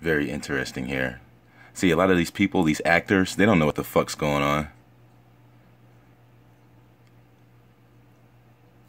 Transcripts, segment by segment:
very interesting here. See, a lot of these people, these actors, they don't know what the fuck's going on.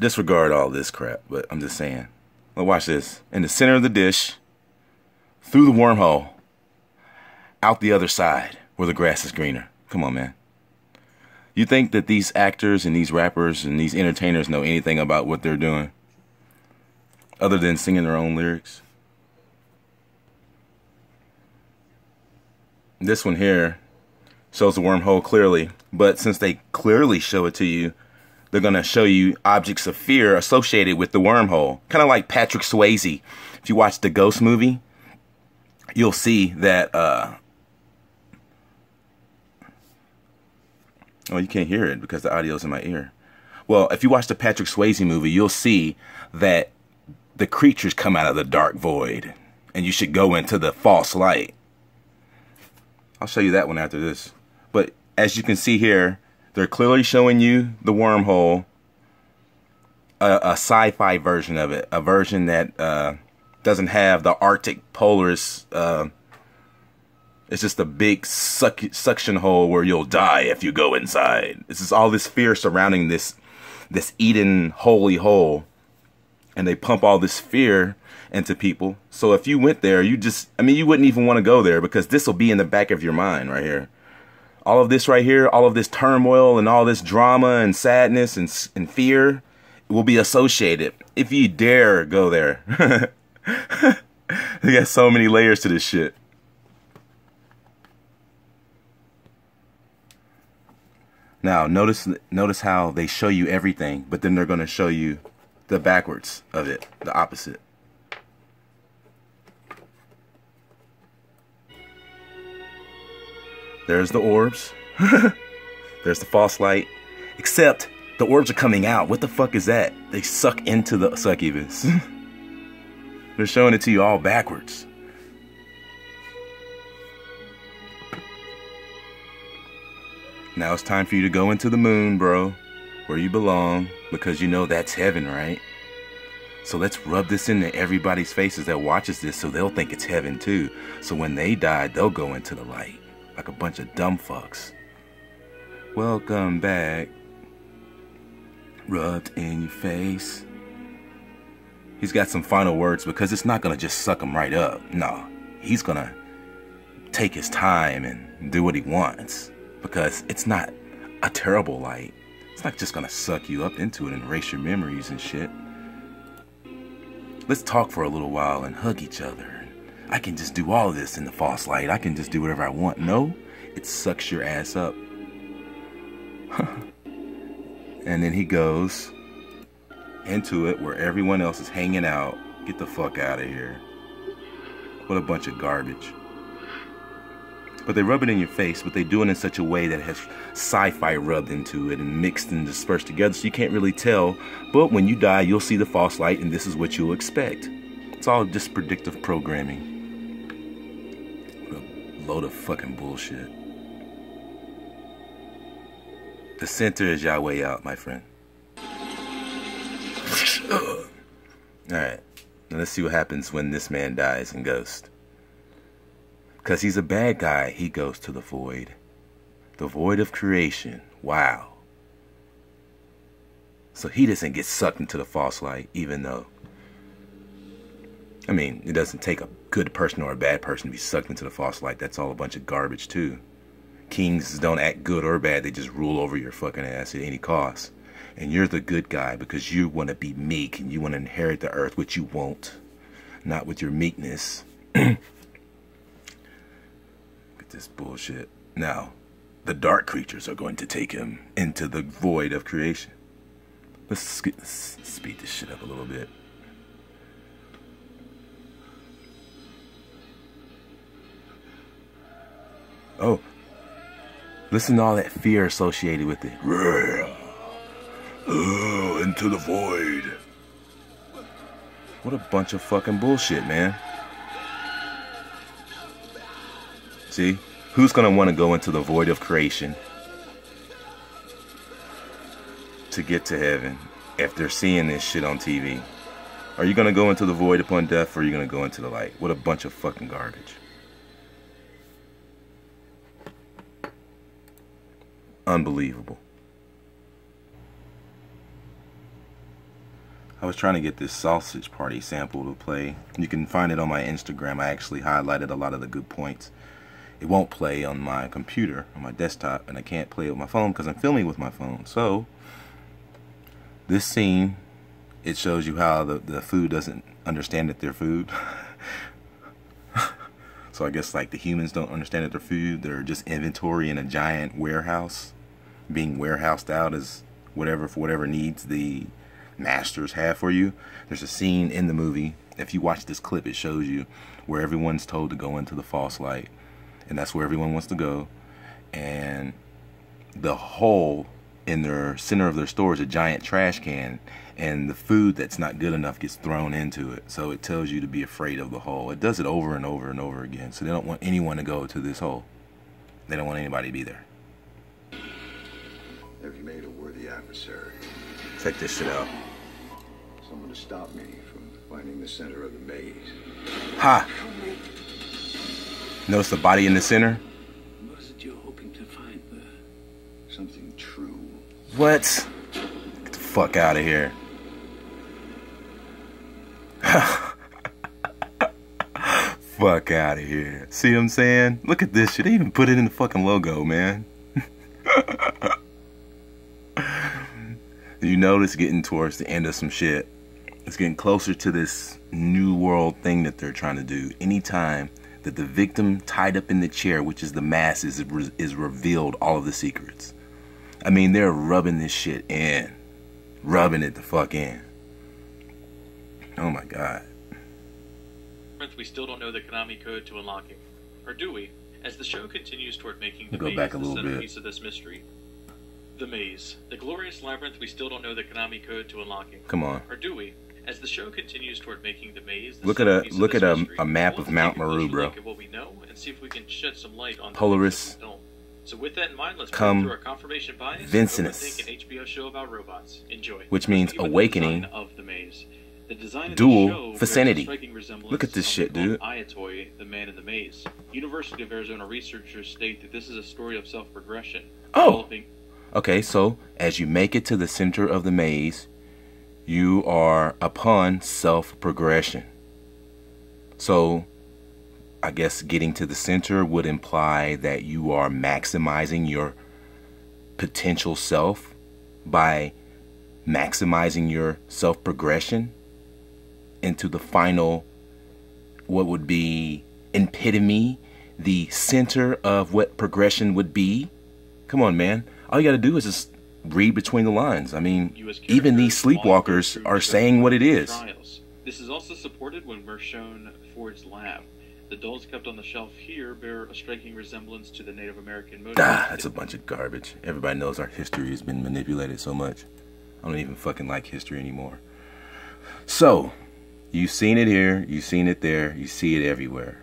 Disregard all this crap, but I'm just saying. Well, watch this. In the center of the dish, through the wormhole, out the other side, where the grass is greener. Come on, man. You think that these actors and these rappers and these entertainers know anything about what they're doing? Other than singing their own lyrics? This one here shows the wormhole clearly, but since they clearly show it to you, they're going to show you objects of fear associated with the wormhole. Kind of like Patrick Swayze. If you watch the Ghost movie, you'll see that, oh, you can't hear it because the audio's in my ear. Well, if you watch the Patrick Swayze movie, you'll see that the creatures come out of the dark void, and you should go into the false light. I'll show you that one after this. But as you can see here, they're clearly showing you the wormhole, a sci-fi version of it, a version that doesn't have the Arctic Polaris. It's just a big suction hole where you'll die if you go inside. This is all this fear surrounding this Eden holy hole, and they pump all this fear into people. So if you went there, you wouldn't even want to go there, because this will be in the back of your mind right here. All of this right here, all of this turmoil and all this drama and sadness and fear will be associated if you dare go there. They got so many layers to this shit. Now, notice how they show you everything, but then they're going to show you the backwards of it, the opposite. There's the orbs. There's the false light. Except the orbs are coming out. What the fuck is that? They suck into the succubus. They're showing it to you all backwards. Now it's time for you to go into the moon, bro, where you belong, because you know that's heaven, right? So let's rub this into everybody's faces that watches this, so they'll think it's heaven too. So when they die, they'll go into the light like a bunch of dumb fucks. Welcome back. Rubbed in your face. He's got some final words, because it's not gonna just suck him right up. No, he's gonna take his time and do what he wants. Because it's not a terrible light. It's not just gonna suck you up into it and erase your memories and shit. Let's talk for a little while and hug each other. I can just do all of this in the false light. I can just do whatever I want. No, it sucks your ass up. And then he goes into it where everyone else is hanging out. Get the fuck out of here. What a bunch of garbage. But they rub it in your face, but they do it in such a way that it has sci-fi rubbed into it and mixed and dispersed together, so you can't really tell. But when you die, you'll see the false light, and this is what you'll expect. It's all just predictive programming. What a load of fucking bullshit. The center is your way out, my friend. Alright, now let's see what happens when this man dies in Ghost. Because he's a bad guy, he goes to the void. The void of creation. Wow. So he doesn't get sucked into the false light, even though, I mean, it doesn't take a good person or a bad person to be sucked into the false light. That's all a bunch of garbage too. Kings don't act good or bad, they just rule over your fucking ass at any cost. And you're the good guy because you want to be meek and you want to inherit the earth, which you won't. Not with your meekness. This bullshit. Now, the dark creatures are going to take him into the void of creation. Let's speed this shit up a little bit. Oh, listen to all that fear associated with it. Oh, into the void. What a bunch of fucking bullshit, man. See? Who's going to want to go into the void of creation to get to heaven if they're seeing this shit on TV? Are you going to go into the void upon death, or are you going to go into the light? What a bunch of fucking garbage. Unbelievable. I was trying to get this Sausage Party sample to play. You can find it on my Instagram. I actually highlighted a lot of the good points. It won't play on my computer, on my desktop, and I can't play it with my phone because I'm filming with my phone. So, this scene, it shows you how the food doesn't understand that they're food. So I guess like the humans don't understand that they're food. They're just inventory in a giant warehouse, being warehoused out as whatever for whatever needs the masters have for you. There's a scene in the movie, if you watch this clip, it shows you where everyone's told to go into the false light, and that's where everyone wants to go. And the hole in their center of their store is a giant trash can, and the food that's not good enough gets thrown into it. So it tells you to be afraid of the hole. It does it over and over and over again. So they don't want anyone to go to this hole. They don't want anybody to be there. Have you made a worthy adversary? Check this shit out. Someone to stop me from finding the center of the maze. Ha! Notice the body in the center? What is it you're hoping to find there? Something true. What? Get the fuck out of here. Fuck out of here. See what I'm saying? Look at this shit. They even put it in the fucking logo, man. You know it's getting towards the end of some shit. It's getting closer to this new world thing that they're trying to do. Anytime that the victim tied up in the chair, which is the mask, is revealed all of the secrets. I mean, they're rubbing this shit in. Rubbing it the fuck in. Oh my god. We still don't know the Konami code to unlocking. Or do we? As the show continues toward making the Go maze back a the little centerpiece bit. of this mystery. The maze. The glorious labyrinth we still don't know the Konami code to unlocking. Come on. Or do we? As the show continues toward making the maze the Look at a map of Mount Meru, bro. Look at what we know and see if we can shed some light on Polaris. the don't. So with that in mind, let's Come move through our confirmation bias. Vincenus. An HBO show about robots. Enjoy. Which means Let's begin with the awakening. design of the maze. The design of Dual the show vicinity. bears a striking resemblance Look at this to shit, something dude. called Ayatoy, the Man in the Maze. University of Arizona researchers state that this is a story of self-progression. Oh! Developing Okay, so as you make it to the center of the maze, you are upon self-progression. So, I guess getting to the center would imply that you are maximizing your potential self by maximizing your self-progression into the final, what would be epitome, the center of what progression would be. Come on, man. All you gotta do is just read between the lines. I mean, even these sleepwalkers are saying what it is. trials. This is also supported when we're shown Ford's lab. The dolls kept on the shelf here bear a striking resemblance to the Native American motif. That's a bunch of garbage. Everybody knows our history has been manipulated so much. I don't even fucking like history anymore. So, you've seen it here, you've seen it there, you see it everywhere.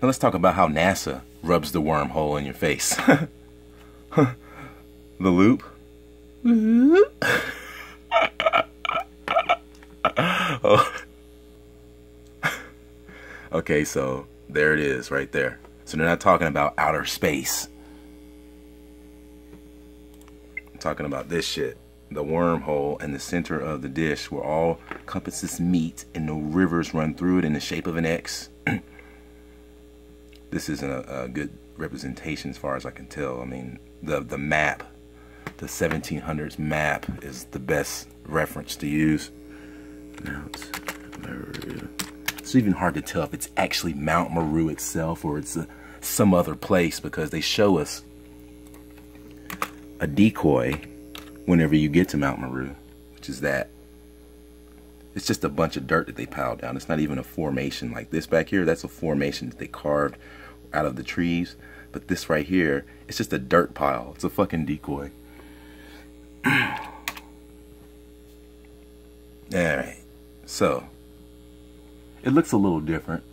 Now let's talk about how NASA rubs the wormhole in your face. The loop. Oh. Okay, so there it is right there. So they're not talking about outer space. I'm talking about this shit. The wormhole in the center of the dish where all compasses meet and no rivers run through it in the shape of an X. This isn't a good representation as far as I can tell. I mean, the map, the 1700s map is the best reference to use. Mount Meru. It's even hard to tell if it's actually Mount Meru itself or it's some other place because they show us a decoy whenever you get to Mount Meru, which is that. It's just a bunch of dirt that they piled down. It's not even a formation like this back here. That's a formation that they carved out of the trees. But this right here, it's just a dirt pile. It's a fucking decoy. Alright, so it looks a little different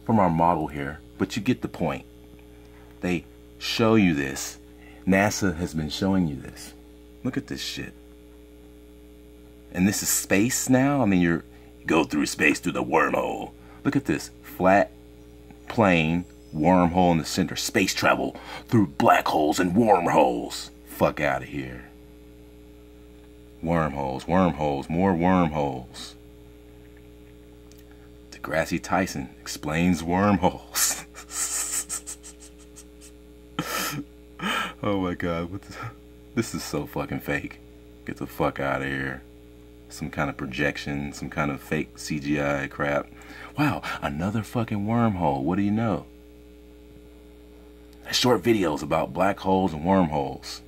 from our model here, but you get the point. They show you this. NASA has been showing you this. Look at this shit. And this is space now? I mean, you go through space through the wormhole. Look at this. Flat, plane, Wormhole in the center. Space travel through black holes and wormholes. Fuck out of here. Wormholes, wormholes, more wormholes. Degrassi Tyson explains wormholes. Oh my god, this is so fucking fake. Get the fuck out of here. Some kind of projection, some kind of fake CGI crap. Wow, another fucking wormhole. What do you know? Short videos about black holes and wormholes.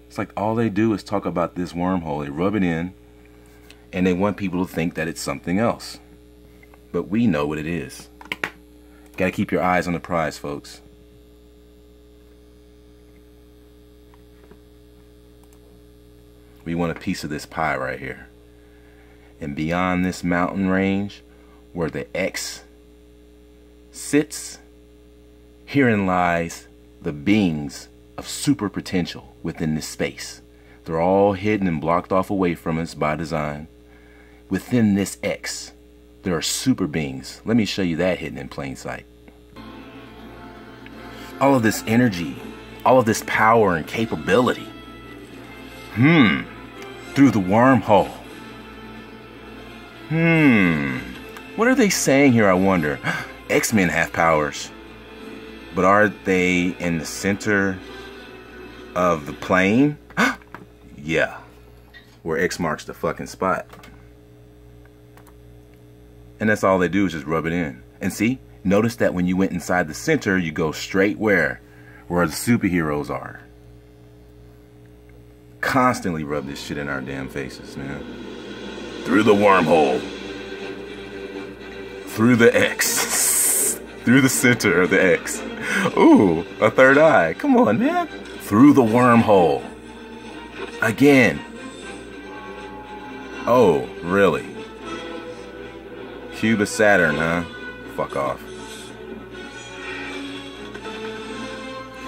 It's like all they do is talk about this wormhole. They rub it in and they want people to think that it's something else. But we know what it is. Gotta keep your eyes on the prize, folks. We want a piece of this pie right here. And beyond this mountain range, where the X sits, herein lies the beings of super potential within this space. They're all hidden and blocked off away from us by design. Within this X, there are super beings. Let me show you that hidden in plain sight. All of this energy, all of this power and capability. Through the wormhole. What are they saying here, I wonder? X-Men have powers. But are they in the center of the plane? Yeah. Where X marks the fucking spot. And that's all they do is just rub it in. And see, notice that when you went inside the center, you go straight where the superheroes are. Constantly rub this shit in our damn faces, man. Through the wormhole. Through the X. Through the center of the X. Ooh, a third eye. Come on, man. Through the wormhole. Again. Oh, really? Cube of Saturn, huh? Fuck off.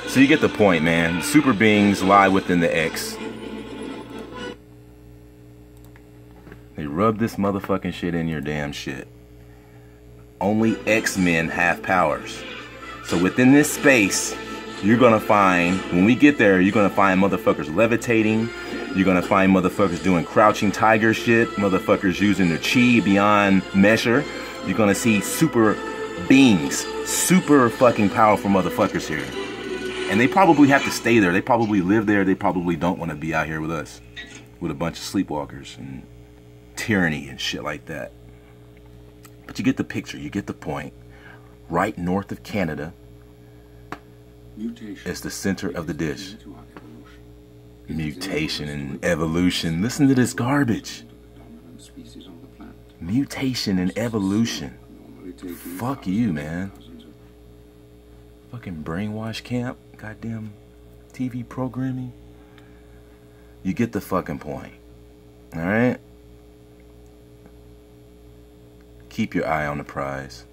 So you get the point, man. Super beings lie within the X. They rub this motherfucking shit in your damn shit. Only X-Men have powers. So within this space, you're gonna find, when we get there, you're gonna find motherfuckers levitating. You're gonna find motherfuckers doing crouching tiger shit. Motherfuckers using their chi beyond measure. You're gonna see super beings. Super fucking powerful motherfuckers here. And they probably have to stay there. They probably live there. They probably don't want to be out here with us. With a bunch of sleepwalkers and tyranny and shit like that. But you get the picture. You get the point. Right north of Canada is the center of the dish. Mutation and evolution. Listen to this garbage. Mutation and evolution. Fuck you, man. Fucking brainwash camp. Goddamn TV programming. You get the fucking point. Alright? Keep your eye on the prize.